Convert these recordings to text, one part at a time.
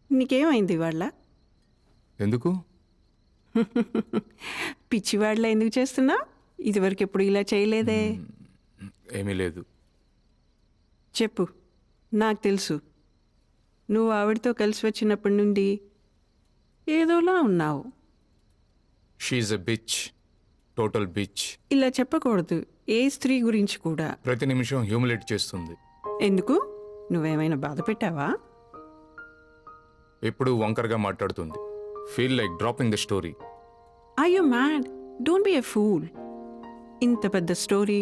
నీకేమైంది ఇవాళ? ఎందుకు? పిచ్చివాళ్ళ ఎందుకు చేస్తున్నావు? ఇదివరకు ఎప్పుడు ఇలా చేయలేదే. ఏమీ లేదు. చెప్పు, నాకు తెలుసు. నువ్వు ఆవిడతో కలిసి వచ్చినప్పటి నుండి ఏదోలా ఉన్నావు. She's a bitch, total bitch. ఇలా చెప్పకూడదు ఏ స్త్రీ గురించి కూడా. ప్రతి నిమిషం హ్యూమిలేట్ చేస్తుంది. ఎందుకు? నువ్వేమైనా బాధ పెట్టావా? ఎప్పుడు వంకరగా మాట్లాడుతుంది. Feel like dropping the story. Are you mad? Don't be a fool. ఇంత పెద్ద స్టోరీ.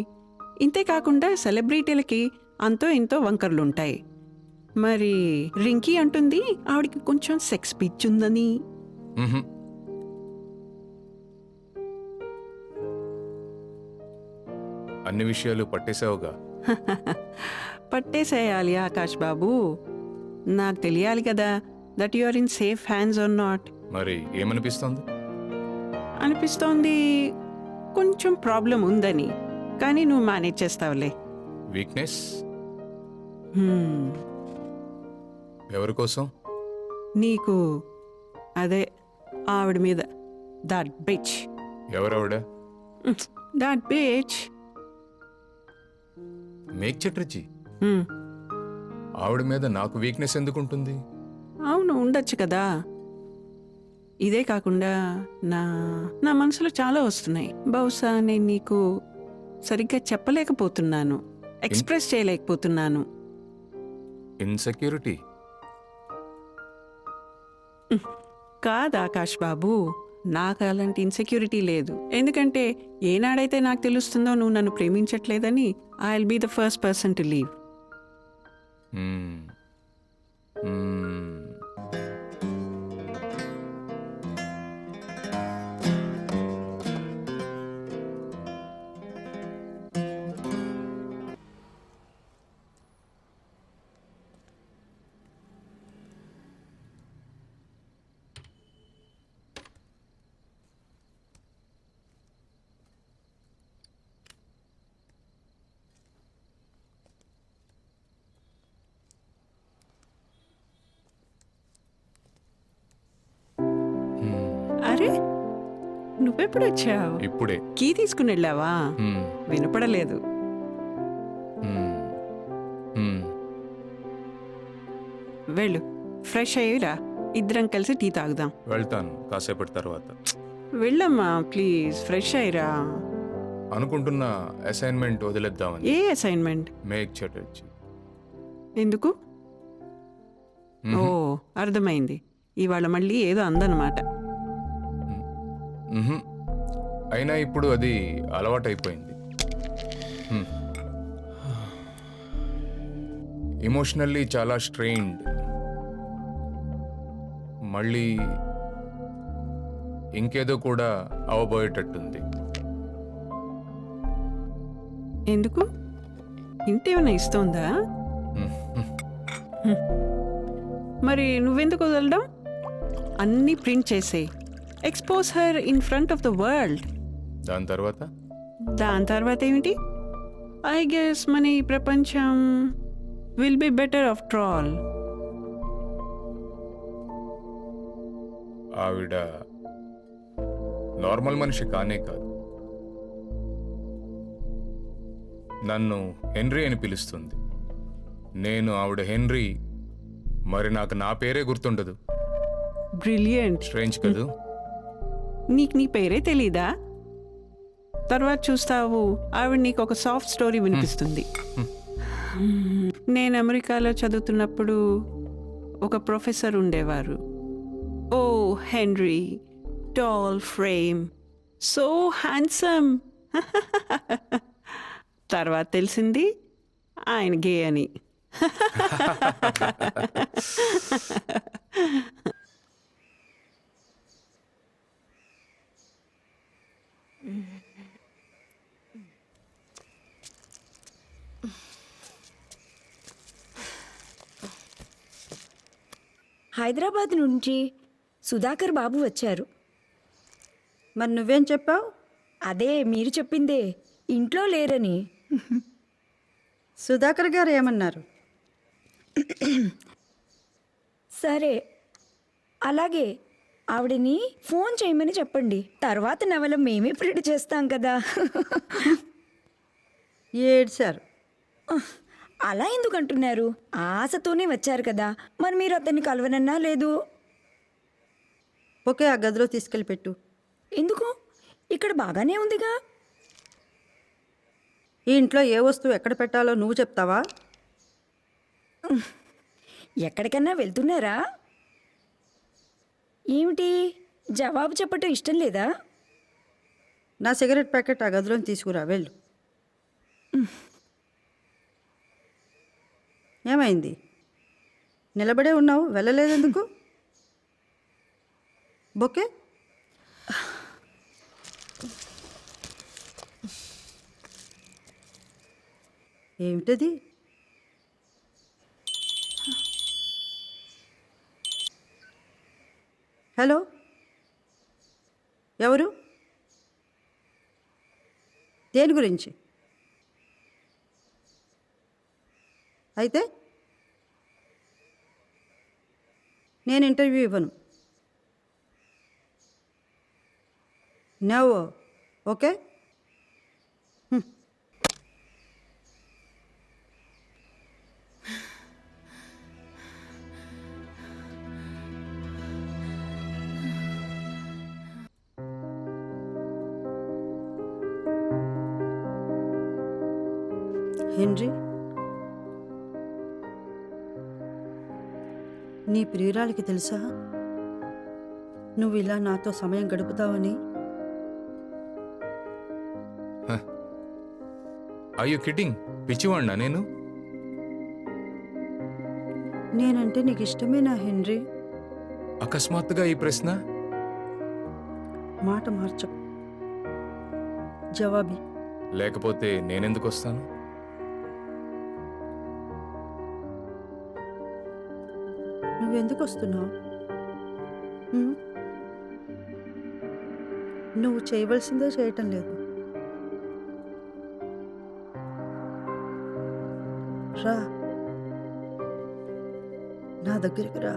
ఇంతే కాకుండా సెలబ్రిటీలకి అంతో ఇంతో వంకర్లుంటాయి. మరి రింకీ అంటుంది ఆవిడికి కొంచెం సెక్స్ పిచ్ ఉందని. అన్ని విషయాలు పట్టేశావుగా. పట్టేసేయాలి ఆకాష్ బాబు. నాకు తెలియాలి కదా that you are in safe hands or not. మరి ఏమనిపిస్తోంది? అనిపిస్తోంది కొంచెం ప్రాబ్లం ఉందని, కానీ నువ్వు మేనేజ్ చేస్తావులే. వీక్నెస్? ఎవరి కోసం? నీకు అదే ఆవిడ మీద. That bitch. ఎవరావిడ? That bitch. మేక్ చటర్జీ. ఆవిడ మీద నాకు వీక్నెస్ ఎందుకుంటుంది? అవును, ఉండొచ్చు కదా. ఇదే కాకుండా నా నా మనసులో చాలా వస్తున్నాయి. బహుశా నేను నీకు సరిగ్గా చెప్పలేకపోతున్నాను, ఎక్స్ప్రెస్ చేయలేకపోతున్నాను. ఇన్సెక్యూరిటీ? కాదు ఆకాష్ బాబు, నాకు అలాంటి ఇన్సెక్యూరిటీ లేదు. ఎందుకంటే ఏనాడైతే నాకు తెలుస్తుందో నువ్వు నన్ను ప్రేమించట్లేదని, I will be the first person to leave. అరే, నువ్వెప్పుడు వచ్చావు? ఇప్పుడే. కీ తీసుకుని వెళ్ళావా? వినపడలేదు. వెళ్ళు, ఫ్రెష్ అయ్యిరా, ఇద్దరం కలిసి టీ తాగుదాం. వెళ్తాను కాసేపటి తర్వాత. వెళ్ళమ్మా ప్లీజ్, ఫ్రెష్ అయ్యిరా. అనుకుంటున్న అసైన్మెంట్ వదిలేద్దామని. ఏ అసైన్మెంట్? మేక్ చటర్జీ. ఎందుకు? ఓ, అర్థమైంది. ఇవాళ మళ్ళీ ఏదో అందనమాట. అయినా ఇప్పుడు అది అలవాటైపోయింది. ఎమోషనల్లీ చాలా స్ట్రెయిన్డ్. మళ్ళీ ఇంకేదో కూడా అవబోయేటట్టుంది. ఎందుకు? ఇంటేమైనా ఇస్తోందా? మరి నువ్వెందుకు వదలడం? అన్నీ ప్రింట్ చేసే, expose her in front of the world. దాని తర్వాత? దాని తర్వాత ఏమిటి? ఐ గెస్ మన ఈ ప్రపంచం will be better after all. ఆవిడ నార్మల్ మనిషి కానే కాదు. నన్ను హెన్రీ అని పిలుస్తుంది. నేను ఆవిడ హెన్రీ. మరి నాకు నా పేరే గుర్తుండదు. బ్రిలియంట్. స్ట్రేంజ్ కదూ? నీకు నీ పేరే తెలీదా? తర్వాత చూస్తావు, ఆవిడ నీకు ఒక సాఫ్ట్ స్టోరీ వినిపిస్తుంది. నేను అమెరికాలో చదువుతున్నప్పుడు ఒక ప్రొఫెసర్ ఉండేవారు. ఓ henry, tall frame, so handsome. తర్వాత తెలిసింది ఆయన గే అని. హైదరాబాద్ నుంచి సుధాకర్ బాబు వచ్చారు. మరి నువ్వేం చెప్పావు? అదే మీరు చెప్పిందే, ఇంట్లో లేరని. సుధాకర్ గారు ఏమన్నారు? సరే అలాగే ఆవిడని ఫోన్ చేయమని చెప్పండి. తర్వాత నవల మేమే ప్రింట్ చేస్తాం కదా. ఏడ్చారు. అలా ఎందుకు అంటున్నారు? ఆశతోనే వచ్చారు కదా, మరి మీరు అతన్ని కలవనన్నా లేదు. ఓకే, ఆ గదిలో తీసుకెళ్ళి పెట్టు. ఎందుకు? ఇక్కడ బాగానే ఉందిగా. ఈ ఇంట్లో ఏ వస్తువు ఎక్కడ పెట్టాలో నువ్వు చెప్తావా? ఎక్కడికన్నా వెళ్తున్నారా? ఏమిటి జవాబు చెప్పటం ఇష్టం లేదా? నా సిగరెట్ ప్యాకెట్ ఆ గదిలో తీసుకురా, వెళ్ళు. ఏమైంది? నిలబడే ఉన్నావు, వెళ్ళలేదెందుకు? బొకే ఏమిటది? హలో, ఎవరు? దేని గురించి? అయితే నేను ఇంటర్వ్యూ ఇవ్వను. నో. ఓకే. హెన్రీ, నీ ప్రియురాలికి తెలుసా నువ్వు ఇలా నాతో సమయం గడుపుతావని? Are you kidding? పిచ్చివాడినా నేను? నేనంటే నీకు ఇష్టమేనా హెన్రీ? అకస్మాత్తుగా ఈ ప్రశ్న? మాట మార్చకు, జవాబి. లేకపోతే నేనెందుకు వస్తాను? నువ్వెందుకు వస్తున్నావు? నువ్వు చేయవలసిందే చేయటం లేదు. రా, నా దగ్గరికి రా.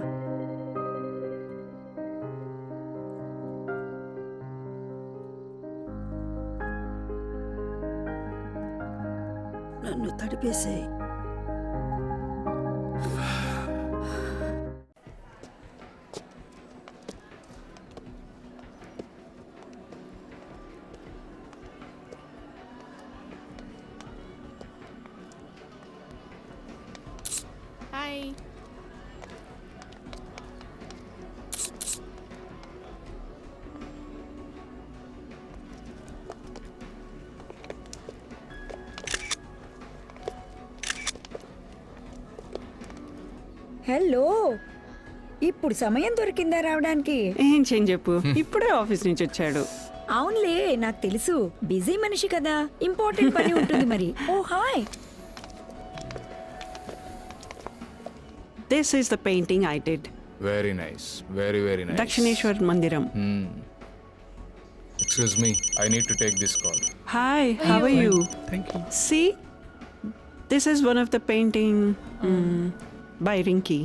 నన్ను తడిపేసేయ్. హాయ్. హలో, ఇప్పుడు సమయం దొరికిందా రావడానికి? ఏం చేయని చెప్పు, ఇప్పుడే ఆఫీస్ నుంచి వచ్చాడు. అవునులే, నాకు తెలుసు, బిజీ మనిషి కదా, ఇంపార్టెంట్ పని ఉంటుంది మరి. Oh hi. This is the painting I did. Very nice, very very nice. Dakshineshwar Mandiram. Excuse me, I need to take this call. Hi, how are you? Thank you. See, this is one of the painting by Rinki.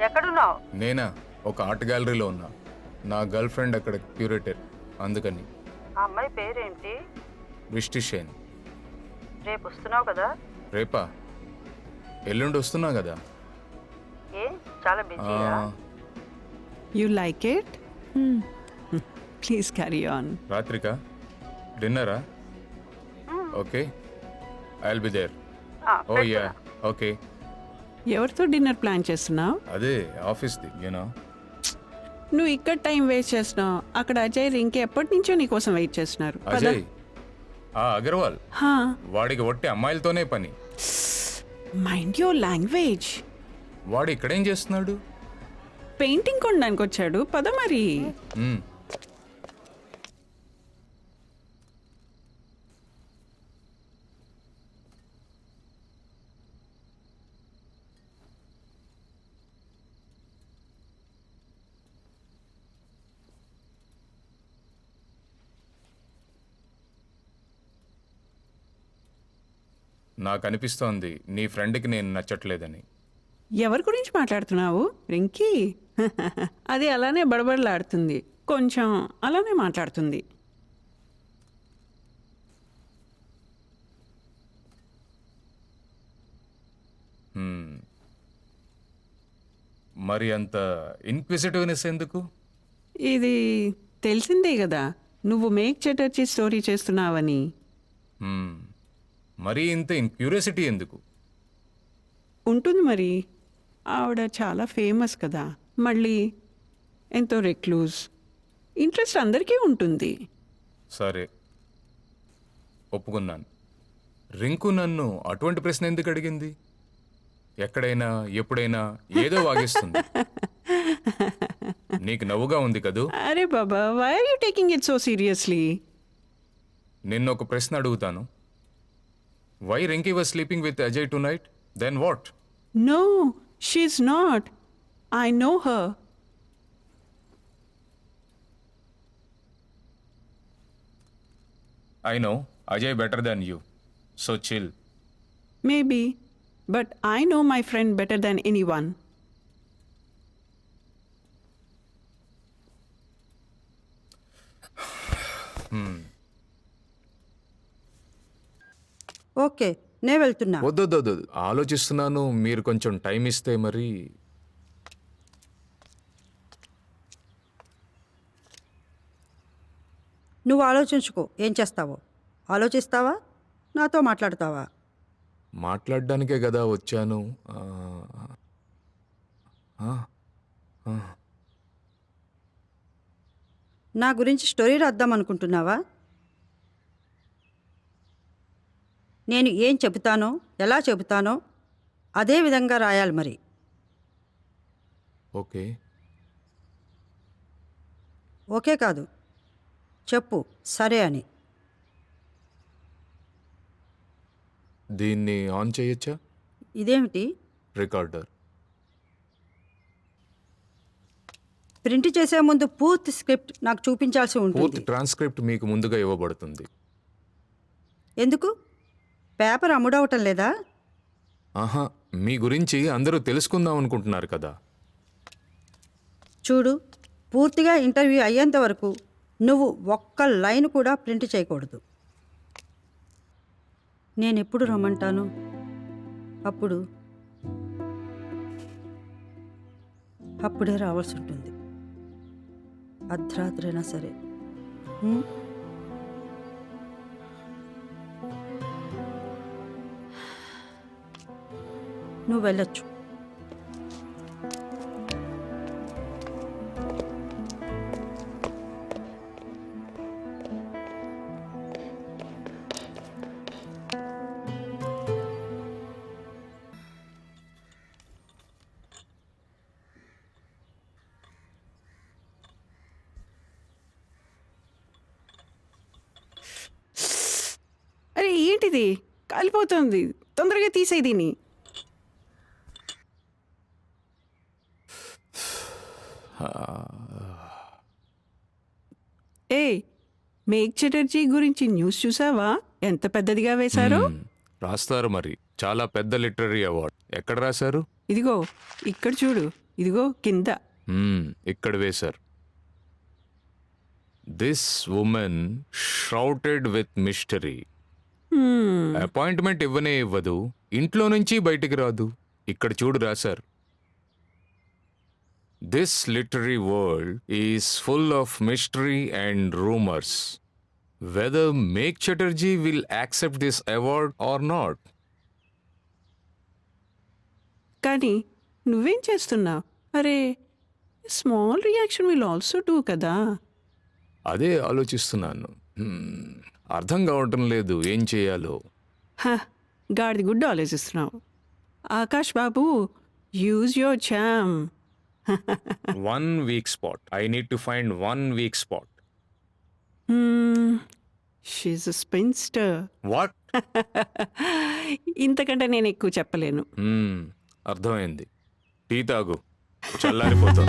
ఎక్కడున్నావు? నేనా? ఒక art గ్యాలరీలో ఉన్నా. నా girl friend అక్కడ curator, అందుకని. ఆ అమ్మాయి పేరేంటి? విష్టి షేన్. రేపు వస్తున్నావు కదా? రేపా? ఎల్లుండి వస్తున్నా కదా. ఏ చాలా బిజీగా? You like it? Please carry on. రాత్రికా? డిన్నరా? Okay, I will be there. Oh ya, okay. ఎవరితో డిన్నర్ ప్లాన్ చేస్తున్నావు? అదే ఆఫీస్ది, యూనో. నువ్వు ఇక్కడ టైం వేస్ట్ చేస్తున్నావు, అక్కడ అజయ్ రింకి ఎప్పటి నుంచో నీ కోసం వెయిట్ చేస్తున్నారు. అజయ్, అగర్వాల్, వాడికి ఒట్టి అమ్మాయిలతోనే పని. Mind your language. వాడు ఇక్కడేం చేస్తున్నాడు? పెయింటింగ్ కొనడానికి వచ్చాడు, పద మరి. నాకు అనిపిస్తోంది నీ ఫ్రెండ్కి నేను నచ్చట్లేదని. ఎవరి గురించి మాట్లాడుతున్నావు రింకీ? అది అలానే బడబడలాడుతుంది, కొంచెం అలానే మాట్లాడుతుంది. మరి అంత ఇన్క్విజిటివ్నెస్ ఎందుకు? ఇది తెలిసిందే కదా నువ్వు మేక్ చటర్జీ స్టోరీ చేస్తున్నావని. మరీ ఇంత క్యూరియాసిటీ ఎందుకు? ఉంటుంది మరి, ఆవిడ చాలా ఫేమస్ కదా, మళ్ళీ ఎంతో రెక్లూజ్, ఇంట్రెస్ట్ అందరికీ ఉంటుంది. సరే, ఒప్పుకున్నాను. రింకు నన్ను అటువంటి ప్రశ్న ఎందుకు అడిగింది? ఎక్కడైనా ఎప్పుడైనా ఏదో వాగిస్తుంది. నీకు నవ్వుగా ఉంది కదూ? అరే బాబా, why are you taking it so seriously? నిన్న ఒక ప్రశ్న అడుగుతాను. Why Rinky was sleeping with Ajay tonight? Then what? No, she is not. I know her. I know Ajay better than you, so chill. Maybe, but I know my friend better than anyone. Okay, నే వెళ్తున్నా. వద్దొద్దు, ఆలోచిస్తున్నాను. మీరు కొంచెం time ఇస్తే మరి. నువ్వు ఆలోచించుకో, ఏం చేస్తావో. ఆలోచిస్తావా, నాతో మాట్లాడతావా? మాట్లాడడానికే కదా వచ్చాను. నా గురించి స్టోరీ రాద్దాం అనుకుంటున్నావా? నేను ఏం చెబుతానో, ఎలా చెబుతానో అదే విధంగా రాయాలి మరి. ఓకే. ఓకే కాదు, చెప్పు సరే అని. దీన్ని ఆన్ చేయొచ్చా? ఇదేమిటి? రికార్డర్. ప్రింట్ చేసే ముందు పూర్తి స్క్రిప్ట్ నాకు చూపించాల్సి పూర్తి ఉంటుంది. ట్రాన్స్క్రిప్ట్ మీకు ముందుగా ఇవ్వబడుతుంది. ఎందుకు? పేపర్ అమ్ముడవటం లేదా? ఆహా, మీ గురించి అందరూ తెలుసుకుందాం అనుకుంటున్నారు కదా. చూడు, పూర్తిగా ఇంటర్వ్యూ అయ్యేంత వరకు నువ్వు ఒక్క లైన్ కూడా ప్రింట్ చేయకూడదు. నేను ఎప్పుడు రమ్మంటాను అప్పుడే రావాల్సి ఉంటుంది. అర్ధరాత్రైనా సరే. ఉం? నువ్వు వెళ్ళొచ్చు. అరే ఏంటిది, కాలిపోతుంది, తొందరగా తీసేయి దీన్ని. ఏ మేక్ చటర్జీ గురించి న్యూస్ చూసావా? ఎంత పెద్దదిగా వేశారో. రాస్తారు మరి, చాలా పెద్ద లిటరరీ అవార్డ్. ఎక్కడ రాశారు? ఇదిగో ఇక్కడ చూడు, ఇదిగో కింద. ఇక్కడ వేశారు. This woman shouted with mystery. Appointment ఇవ్వనే ఇవ్వదు, ఇంట్లో నుంచి బయటికి రాదు. ఇక్కడ చూడు రాశారు. This literary world is full of mystery and rumours. Whether Mek Chatterjee will accept this award or not. కానీ నువ్వేం చేస్తున్నావు? అరే, small reaction will also do కదా. అదే ఆలోచిస్తున్నాను. అర్థం కావటం లేదు ఏం చేయాలో. గాడిది గుడ్డు ఆలోచిస్తున్నావు. Akash babu, use your charm. 1 weak spot. I need to find 1 weak spot. She's a spinster. What? ఇంతకంటే నేను ఎక్కువ చెప్పలేను. అర్థమైంది. టీ తాగు, చల్లారిపోతాం.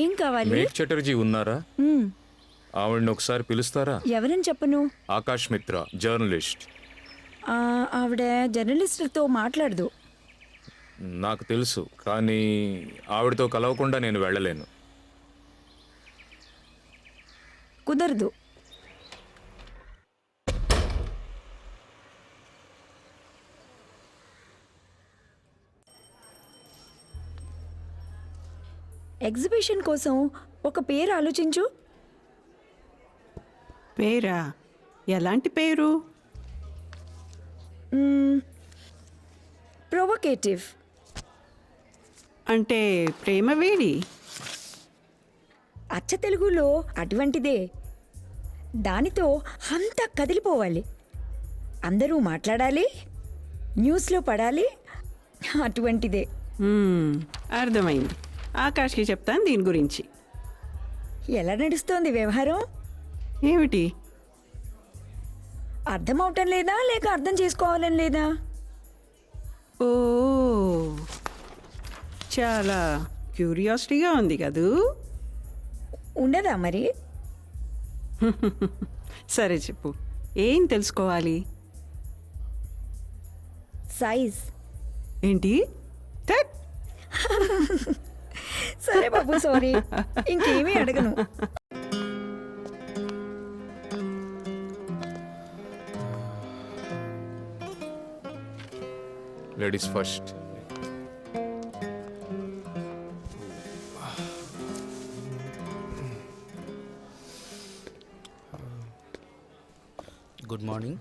ఏం కావాలి? మేఘ్ చటర్జీ ఉన్నారా? మ్మ్. ఆవిడని ఒకసారి పిలుస్తారా? ఎవరని చెప్పను? ఆకాష్ మిత్ర, జర్నలిస్ట్. ఆవిడ జర్నలిస్టులతో మాట్లాడదు. నాకు తెలుసు, కానీ ఆవిడతో కలవకుండా నేను వెళ్ళలేను. కుదరదు. ఎగ్జిబిషన్ కోసం ఒక పేరు ఆలోచించు. పేరా? ఎలాంటి పేరు? ప్రొవోకేటివ్. అంటే ప్రేమవేడి? అచ్చ తెలుగులో అటువంటిదే. దానితో అంతా కదిలిపోవాలి, అందరూ మాట్లాడాలి, న్యూస్లో పడాలి, అటువంటిదే. అర్థమైంది. ఆకాష్కి చెప్తాను దీని గురించి. ఎలా నడుస్తోంది వ్యవహారం? ఏమిటి? అర్థం అవటం లేదా, లేక అర్థం చేసుకోవాలని లేదా? ఓ, చాలా క్యూరియాసిటీగా ఉంది కదూ. ఉండదా మరి? సరే చెప్పు, ఏం తెలుసుకోవాలి? సైజ్. ఏంటి? థట్. సరే బాబు, సారీ, ఇంకేమీ అడగను. Ladies first. Good morning.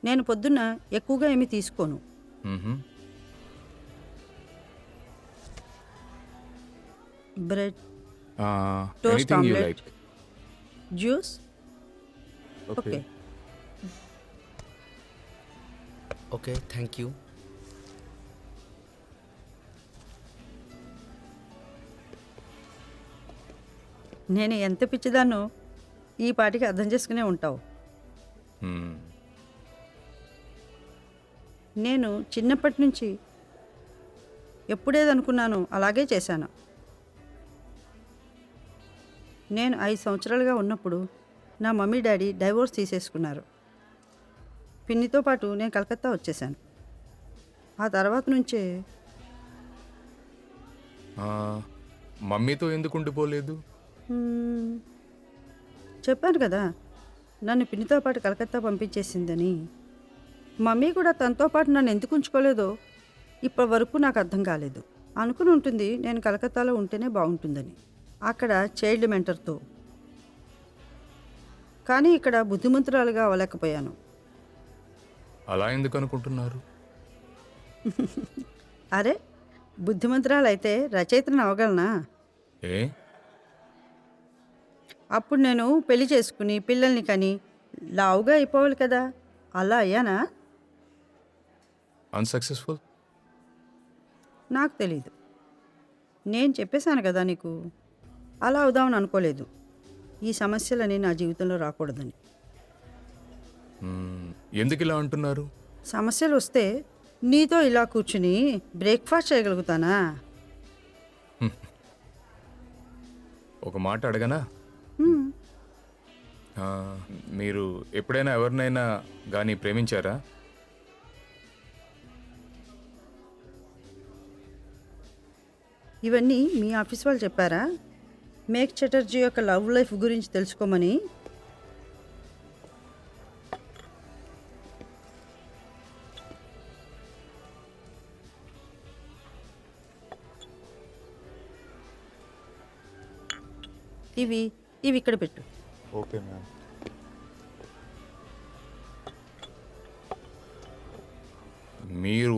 నేను పొద్దున్న ఎక్కువగా ఏమీ తీసుకోను. Bread, Toast anything you omelette. Like. Juice. Okay. Okay. Okay, thank you. నేను ఎంత పిచ్చిదాన్నో ఈ పాటికి అర్థం చేసుకునే ఉంటావు. నేను చిన్నప్పటి నుంచి ఎప్పుడేదనుకున్నానో అలాగే చేశాను. నేను 5 సంవత్సరాలుగా ఉన్నప్పుడు నా మమ్మీ డాడీ డైవోర్స్ తీసేసుకున్నారు. పిన్నితో పాటు నేను కలకత్తా వచ్చేసాను. ఆ తర్వాత నుంచే మమ్మీతో ఎందుకు ఉండిపోలేదు? చెప్పాను కదా, నన్ను పిన్నితో పాటు కలకత్తా పంపించేసిందని. మమ్మీ కూడా తనతో పాటు నన్ను ఎందుకు ఉంచుకోలేదో ఇప్పటి వరకు నాకు అర్థం కాలేదు. అనుకుని ఉంటుంది నేను కలకత్తాలో ఉంటేనే బాగుంటుందని, అక్కడ చైల్డ్ మెంటర్తో. కానీ ఇక్కడ బుద్ధిమంతురాలుగా అవ్వలేకపోయాను. అలా ఎందుకు అనుకుంటున్నారు? అరే, బుద్ధిమంతురాలు అయితే రచయితను అవ్వగలనా? ఏ? అప్పుడు నేను పెళ్లి చేసుకుని పిల్లల్ని కని లావుగా అయిపోవాలి కదా, అలా అయ్యానా? అన్సక్సెస్ఫుల్? నాకు తెలీదు. నేను చెప్పేశాను కదా నీకు, అలా అవుదామని అనుకోలేదు. ఈ సమస్యలని నా జీవితంలో రాకూడదని. ఎందుకు ఇలా అంటున్నారు? సమస్యలు వస్తే నీతో ఇలా కూర్చుని బ్రేక్ఫాస్ట్ చేయగలుగుతానా? ఒక మాట అడగనా? మీరు ఎప్పుడైనా ఎవరినైనా కానీ ప్రేమించారా? ఇవన్నీ మీ ఆఫీస్ వాళ్ళు చెప్పారా? మేఘ్ చటర్జీ యొక్క లవ్ లైఫ్ గురించి తెలుసుకోమని. ఇవి ఇవి ఇక్కడ పెట్టు. Okay ma'am. మీరు